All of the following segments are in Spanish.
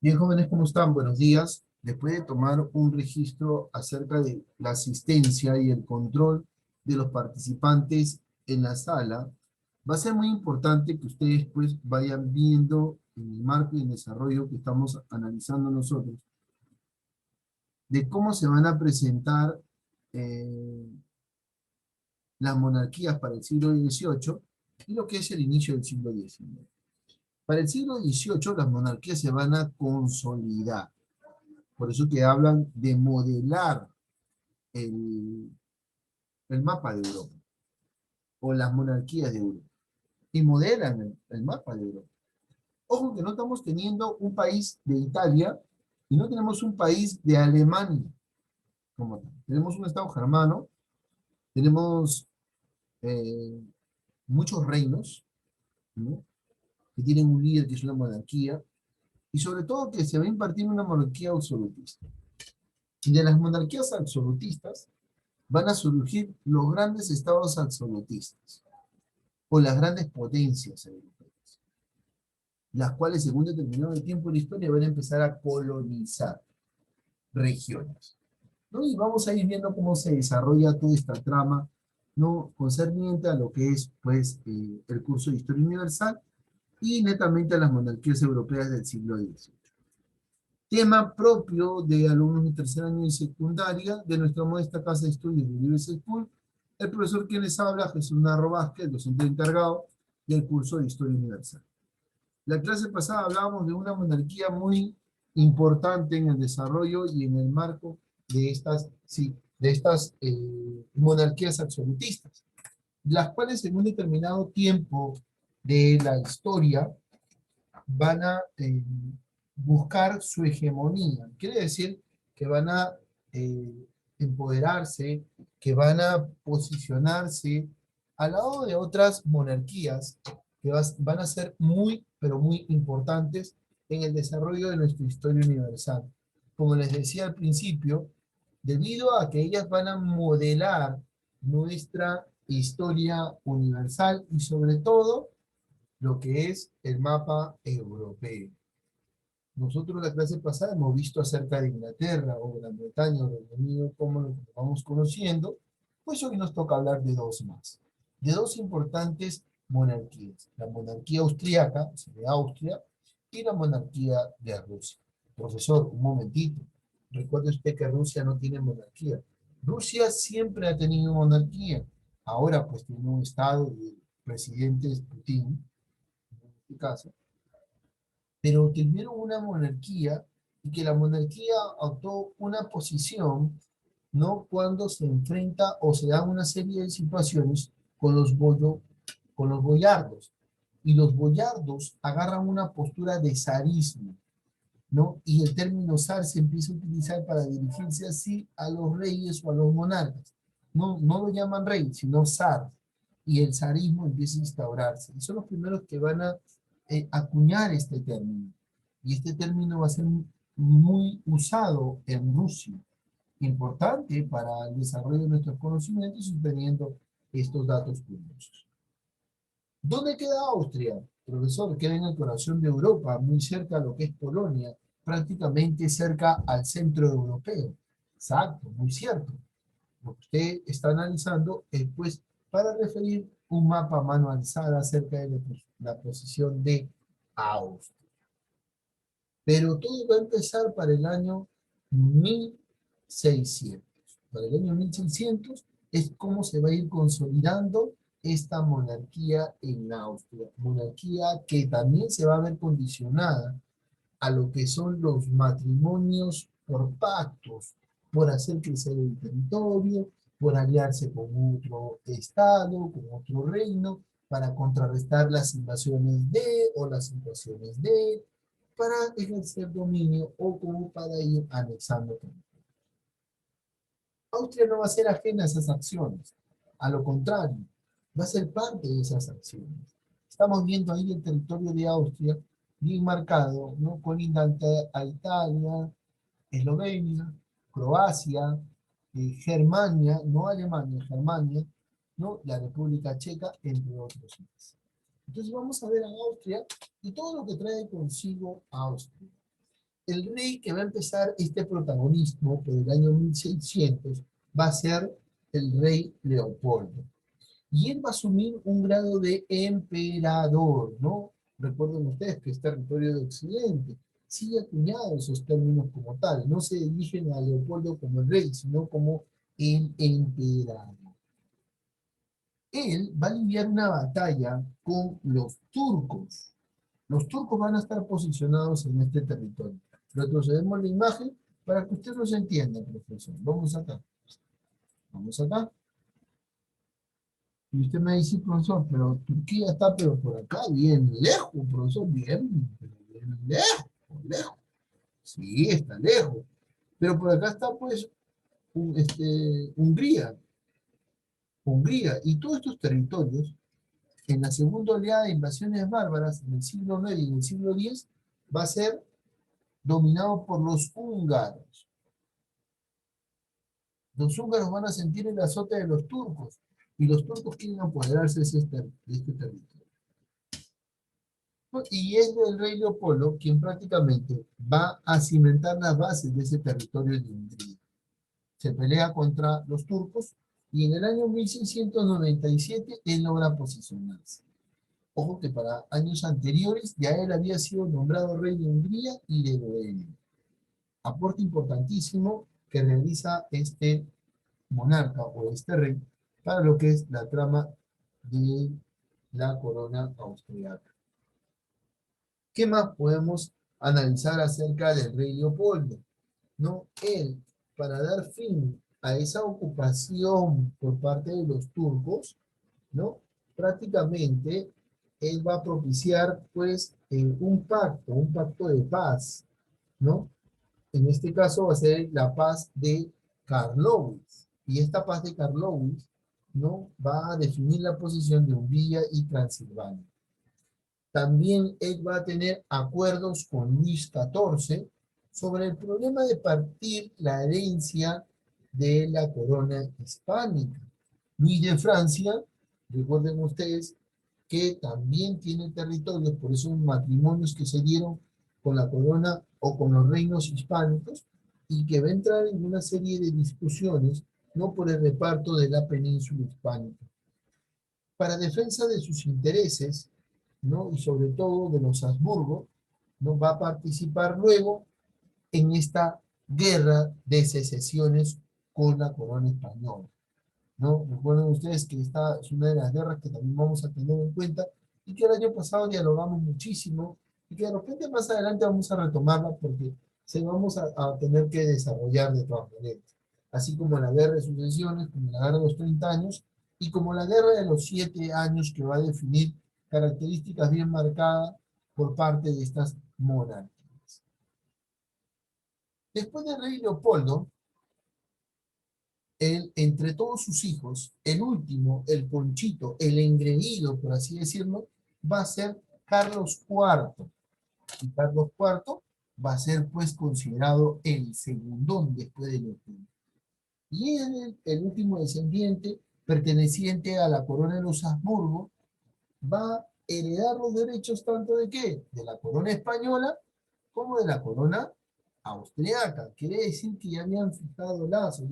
Bien, jóvenes, ¿cómo están? Buenos días. Después de tomar un registro acerca de la asistencia y el control de los participantes en la sala, va a ser muy importante que ustedes pues vayan viendo en el marco y en el desarrollo que estamos analizando nosotros, de cómo se van a presentar eh, las monarquías para el siglo XVIII y lo que es el inicio del siglo XIX. Para el siglo XVIII las monarquías se van a consolidar. Por eso que hablan de modelar el, el mapa de Europa o las monarquías de Europa. Y modelan el mapa de Europa. Ojo que no estamos teniendo un país de Italia y no tenemos un país de Alemania como tal. Tenemos un estado germano, tenemos eh, muchos reinos, ¿no? Que tienen un líder que es una monarquía, y sobre todo que se va a impartir una monarquía absolutista. Y de las monarquías absolutistas van a surgir los grandes estados absolutistas o las grandes potencias europeas, las cuales según determinado tiempo en la historia van a empezar a colonizar regiones, ¿no? Y vamos a ir viendo cómo se desarrolla toda esta trama, ¿no? Concerniente a lo que es pues el curso de Historia Universal y netamente a las monarquías europeas del siglo XIX. Tema propio de alumnos de tercer año y secundaria de nuestra modesta casa de estudios de Universal School, el profesor que les habla, Jesús Narro Vázquez, docente encargado del curso de Historia Universal. La clase pasada hablábamos de una monarquía muy importante en el desarrollo y en el marco de estas, sí, de estas monarquías absolutistas, las cuales en un determinado tiempo de la historia van a buscar su hegemonía. Quiere decir que van a empoderarse, que van a posicionarse al lado de otras monarquías que van a ser muy, pero muy importantes en el desarrollo de nuestra historia universal. Como les decía al principio, debido a que ellas van a modelar nuestra historia universal y sobre todo lo que es el mapa europeo. Nosotros la clase pasada hemos visto acerca de Inglaterra o Gran Bretaña o Reino Unido, como lo vamos conociendo, pues hoy nos toca hablar de dos más, de dos importantes monarquías, la monarquía austriaca, o sea, de Austria, y la monarquía de Rusia. Profesor, un momentito, recuerde usted que Rusia no tiene monarquía. Rusia siempre ha tenido monarquía, ahora pues tiene un estado de presidente Putin, en este caso, pero tuvieron una monarquía y que la monarquía adoptó una posición, ¿no? Cuando se enfrenta o se da una serie de situaciones con con los boyardos. Y los boyardos agarran una postura de zarismo, ¿no? Y el término zar se empieza a utilizar para dirigirse así a los reyes o a los monarcas. No, no lo llaman rey, sino zar. Y el zarismo empieza a instaurarse. Y son los primeros que van a acuñar este término. Y este término va a ser muy usado en Rusia. Importante para el desarrollo de nuestros conocimientos y teniendo estos datos curiosos. ¿Dónde queda Austria? Profesor, queda en el corazón de Europa, muy cerca a lo que es Polonia, prácticamente cerca al centro europeo. Exacto, muy cierto. Lo que usted está analizando es, pues, para referir un mapa a mano alzada acerca de la posición de Austria. Pero todo va a empezar para el año 1600. Para el año 1600 es como se va a ir consolidando esta monarquía en Austria. Monarquía que también se va a ver condicionada a lo que son los matrimonios por pactos, por hacer crecer el territorio, por aliarse con otro estado, con otro reino, para contrarrestar las invasiones de o las invasiones de, para ejercer dominio o como para ir anexando territorio. Austria no va a ser ajena a esas acciones, a lo contrario, va a ser parte de esas acciones. Estamos viendo ahí el territorio de Austria bien marcado, ¿no? Colindante a Italia, Eslovenia, Croacia, Germania, no Alemania, Germania, ¿no? La República Checa, entre otros más. Entonces vamos a ver a Austria y todo lo que trae consigo Austria. El rey que va a empezar este protagonismo por el año 1600 va a ser el rey Leopoldo. Y él va a asumir un grado de emperador, ¿no? Recuerden ustedes que es territorio de Occidente. Sigue acuñado esos términos como tal. No se dirigen a Leopoldo como el rey, sino como el emperador. Él va a lidiar una batalla con los turcos. Los turcos van a estar posicionados en este territorio. Retrocedemos la imagen para que usted nos entienda, profesor. Vamos acá. Vamos acá. Y usted me dice, profesor, pero Turquía está pero por acá, bien lejos, profesor, pero bien lejos, lejos. Sí, está lejos. Pero por acá está, pues, Hungría. Hungría. Y todos estos territorios, en la segunda oleada de invasiones bárbaras, en el siglo IX y en el siglo X, va a ser dominado por los húngaros. Los húngaros van a sentir el azote de los turcos, y los turcos quieren apoderarse de este territorio. Y es el rey Leopoldo quien prácticamente va a cimentar las bases de ese territorio de Hungría. Se pelea contra los turcos y en el año 1697 él logra posicionarse. Ojo que para años anteriores ya él había sido nombrado rey de Hungría y de Bohemia. Aporte importantísimo que realiza este monarca o este rey para lo que es la trama de la corona austriaca. ¿Qué más podemos analizar acerca del rey Leopoldo? ¿No? Él, para dar fin a esa ocupación por parte de los turcos, ¿no? Prácticamente él va a propiciar pues un pacto de paz, ¿no? En este caso va a ser la paz de Karlowitz. Y esta paz de Karlowitz, ¿no? Va a definir la posición de Hungría y Transilvania. También él va a tener acuerdos con Luis XIV sobre el problema de partir la herencia de la corona hispánica. Luis de Francia, recuerden ustedes que también tiene territorios, por esos matrimonios que se dieron con la corona o con los reinos hispánicos, y que va a entrar en una serie de discusiones, no por el reparto de la península hispánica. Para defensa de sus intereses, ¿no? Y sobre todo de los Habsburgo, ¿no? Va a participar luego en esta guerra de secesiones con la corona española, ¿no? Recuerden ustedes que esta es una de las guerras que también vamos a tener en cuenta y que el año pasado dialogamos muchísimo y que de repente más adelante vamos a retomarla porque se vamos a tener que desarrollar de todas maneras. Así como la guerra de sucesiones, como la guerra de los 30 años y como la guerra de los 7 años que va a definir características bien marcadas por parte de estas monarquías. Después del rey Leopoldo, él, entre todos sus hijos, el último, el conchito, el engreído, por así decirlo, va a ser Carlos IV. Y Carlos IV va a ser pues considerado el segundón después de Leopoldo. Y él, el último descendiente, perteneciente a la corona de los Habsburgo, va a heredar los derechos tanto de qué, de la corona española como de la corona austriaca. Quiere decir que ya habían fijado lazos,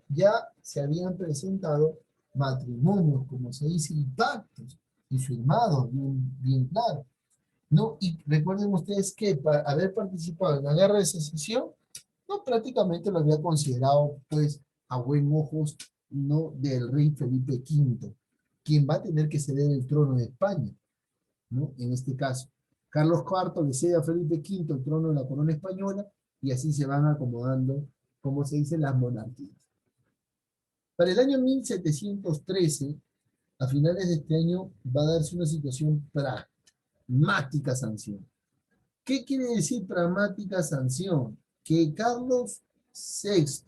ya se habían presentado matrimonios, como se dice, y pactos, y firmados, bien claro. ¿No? Y recuerden ustedes que para haber participado en la guerra de secesión, no prácticamente lo había considerado, pues, a buen ojos, no del rey Felipe V, quien va a tener que ceder el trono de España, ¿no? En este caso, Carlos IV le cede a Felipe V el trono de la corona española y así se van acomodando, como se dice, las monarquías. Para el año 1713, a finales de este año, va a darse una situación pragmática sanción. ¿Qué quiere decir pragmática sanción? Que Carlos VI,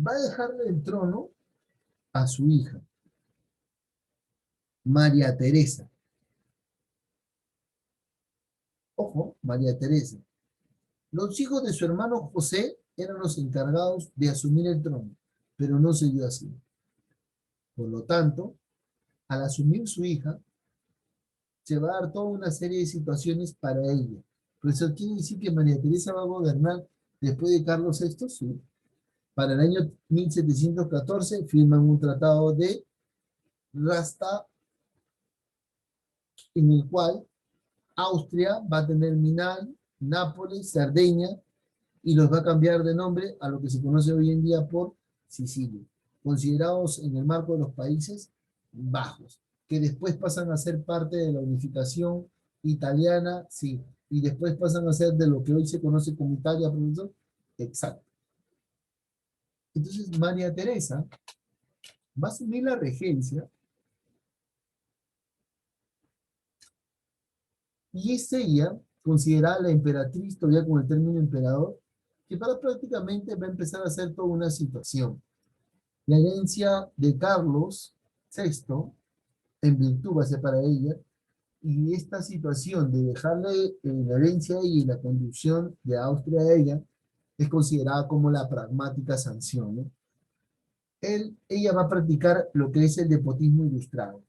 va a dejarle el trono a su hija, María Teresa. Ojo, María Teresa. Los hijos de su hermano José eran los encargados de asumir el trono, pero no se dio así. Por lo tanto, al asumir su hija, se va a dar toda una serie de situaciones para ella. Por eso quiere decir que María Teresa va a gobernar después de Carlos VI, sí. Para el año 1714 firman un tratado de Rasta en el cual Austria va a tener Milán, Nápoles, Cerdeña y los va a cambiar de nombre a lo que se conoce hoy en día por Sicilia, considerados en el marco de los Países Bajos, que después pasan a ser parte de la unificación italiana, sí, y después pasan a ser de lo que hoy se conoce como Italia, profesor. Exacto. Entonces, María Teresa va a asumir la regencia y es ella, considerada la emperatriz, todavía con el término emperador, que para prácticamente va a empezar a hacer toda una situación. La herencia de Carlos VI, en virtud va a ser para ella, y esta situación de dejarle la herencia a ella y la conducción de Austria a ella, es considerada como la pragmática sanción, ¿no? Ella va a practicar lo que es el despotismo ilustrado.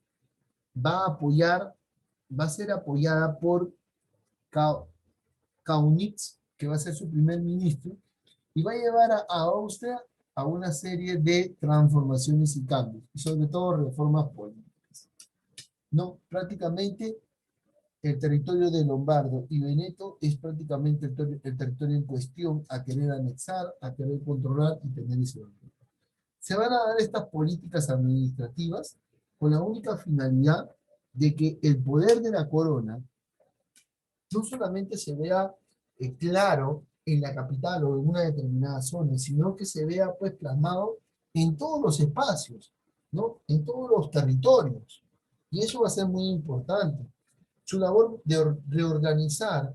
Va a apoyar, va a ser apoyada por Kaunitz, que va a ser su primer ministro, y va a llevar a Austria a una serie de transformaciones y cambios, y sobre todo reformas políticas. No, prácticamente el territorio de Lombardo y Veneto es prácticamente el territorio en cuestión a querer anexar, a querer controlar y tener ese orden. Se van a dar estas políticas administrativas con la única finalidad de que el poder de la corona no solamente se vea claro en la capital o en una determinada zona, sino que se vea pues plasmado en todos los espacios, ¿no? En todos los territorios. Y eso va a ser muy importante. Su labor de reorganizar,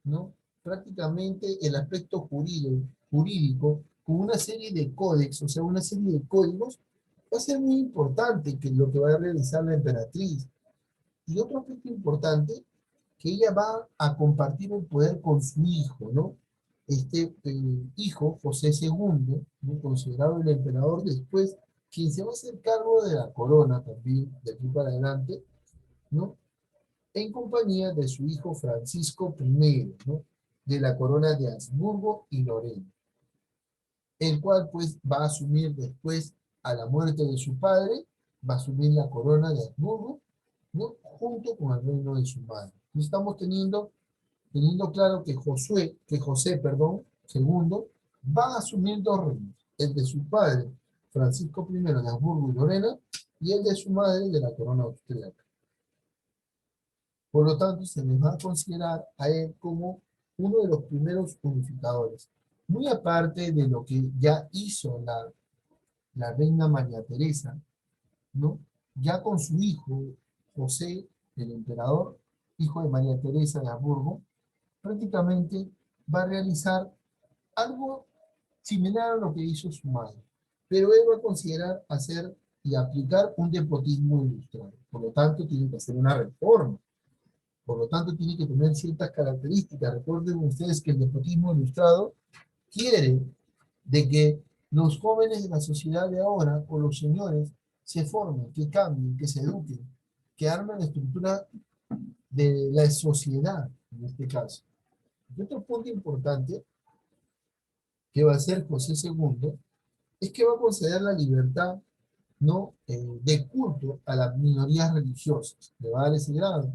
¿no? Prácticamente el aspecto jurídico con una serie de códex, o sea, una serie de códigos, va a ser muy importante que lo que va a realizar la emperatriz. Y otro aspecto importante, que ella va a compartir el poder con su hijo, ¿no? Este hijo, José II, ¿no? Considerado el emperador después, quien se va a hacer cargo de la corona también, de aquí para adelante, ¿no? En compañía de su hijo Francisco I, ¿no? De la corona de Habsburgo y Lorena, el cual pues va a asumir después, a la muerte de su padre, va a asumir la corona de Habsburgo, ¿no? Junto con el reino de su madre. Y estamos teniendo claro que José, perdón, segundo, va a asumir dos reinos, el de su padre, Francisco I de Habsburgo y Lorena, y el de su madre de la corona austríaca. Por lo tanto, se les va a considerar a él como uno de los primeros unificadores. Muy aparte de lo que ya hizo la reina María Teresa, ¿no? Ya con su hijo, José, el emperador, hijo de María Teresa de Habsburgo, prácticamente va a realizar algo similar a lo que hizo su madre. Pero él va a considerar hacer y aplicar un despotismo ilustrado. Por lo tanto, tiene que hacer una reforma. Por lo tanto, tiene que tener ciertas características. Recuerden ustedes que el despotismo ilustrado quiere de que los jóvenes de la sociedad de ahora, o los señores, se formen, que cambien, que se eduquen, que armen la estructura de la sociedad, en este caso. Y otro punto importante que va a hacer José II es que va a conceder la libertad, ¿no? De culto a las minorías religiosas. Le va a dar ese grado.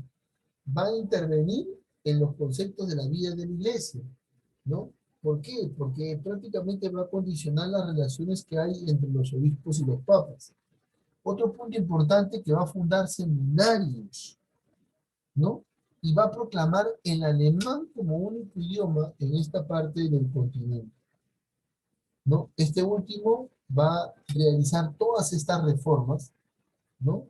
Va a intervenir en los conceptos de la vida de la iglesia, ¿no? ¿Por qué? Porque prácticamente va a condicionar las relaciones que hay entre los obispos y los papas. Otro punto importante, que va a fundar seminarios, ¿no? Y va a proclamar el alemán como único idioma en esta parte del continente, ¿no? Este último va a realizar todas estas reformas, ¿no?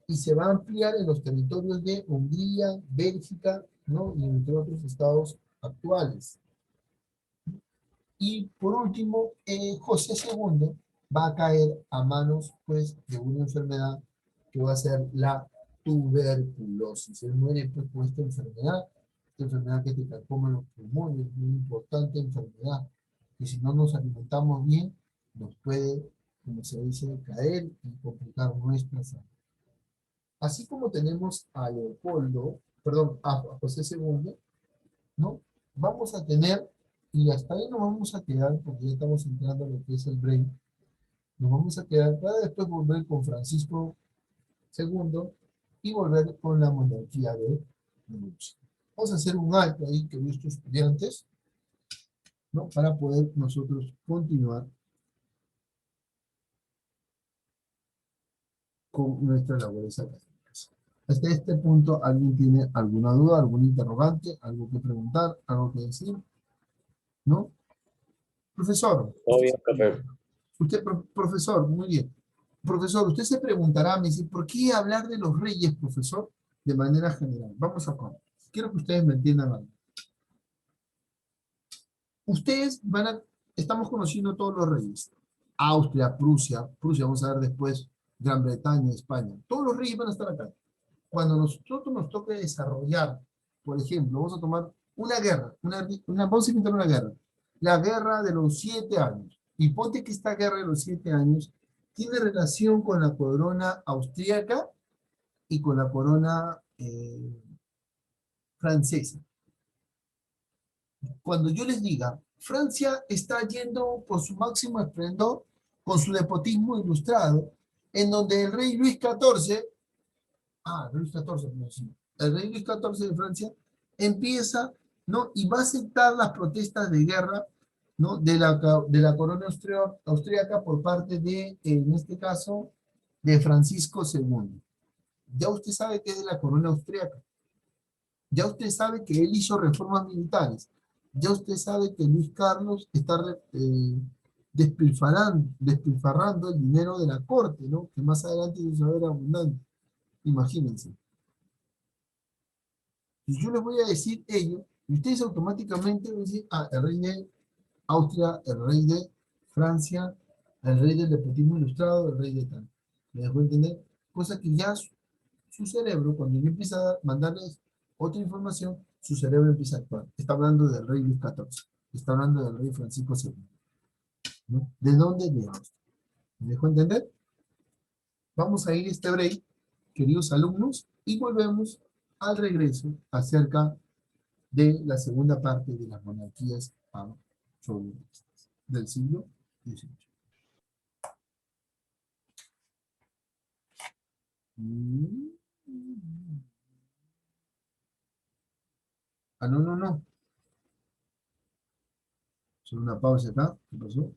Y se va a ampliar en los territorios de Hungría, Bélgica, ¿no? Y entre otros estados actuales. Y por último, José II va a caer a manos, pues, de una enfermedad que va a ser la tuberculosis. Él muere, pues, por esta enfermedad que te carcoma los pulmones, muy importante enfermedad, que si no nos alimentamos bien, nos puede, como se dice, caer y complicar nuestra salud. así como tenemos a Leopoldo, perdón, a José II, ¿no? Vamos a tener, y hasta ahí nos vamos a quedar, porque ya estamos entrando en lo que es el break, nos vamos a quedar para después volver con Francisco II y volver con la monarquía de Luz. Vamos a hacer un alto ahí, queridos estudiantes, ¿no? Para poder nosotros continuar con nuestras labores académicas. Hasta este punto, ¿alguien tiene alguna duda, algún interrogante, algo que preguntar, algo que decir? ¿No? Profesor, Todo bien, profe. profesor, muy bien. Profesor, usted se preguntará, me dice, ¿por qué hablar de los reyes, profesor, de manera general? Vamos a ver. Quiero que ustedes me entiendan algo. Ustedes estamos conociendo todos los reyes. Austria, Prusia, vamos a ver después, Gran Bretaña, España. Todos los reyes van a estar acá. Cuando nosotros nos toque desarrollar, por ejemplo, vamos a tomar una guerra, vamos a inventar una guerra, la guerra de los 7 años. Y ponte que esta guerra de los 7 años tiene relación con la corona austríaca y con la corona francesa. Cuando yo les diga, Francia está yendo por su máximo esplendor con su nepotismo ilustrado, en donde el rey Luis XIV, Luis XIV, no, sí, el rey Luis XIV de Francia empieza, ¿no? Y va a aceptar las protestas de guerra, ¿no? De la corona austríaca por parte de, en este caso, de Francisco II. Ya usted sabe que es de la corona austríaca. Ya usted sabe que él hizo reformas militares. Ya usted sabe que Luis Carlos está despilfarrando el dinero de la corte, ¿no? Que más adelante se va a ver abundante. Imagínense. Y yo les voy a decir ello, y ustedes automáticamente van a decir, el rey de Austria, el rey de Francia, el rey del nepotismo ilustrado, el rey de tal. ¿Me dejó entender? Cosa que ya su cerebro, cuando yo empieza a mandarles otra información, su cerebro empieza a actuar. Está hablando del rey Luis XIV, está hablando del rey Francisco II. ¿No? ¿De dónde? De Austria. ¿Me dejó entender? Vamos a ir a este break, queridos alumnos, y volvemos al regreso acerca de la segunda parte de las monarquías absolutistas del siglo XVIII. No. Solo una pausa acá. ¿Qué pasó?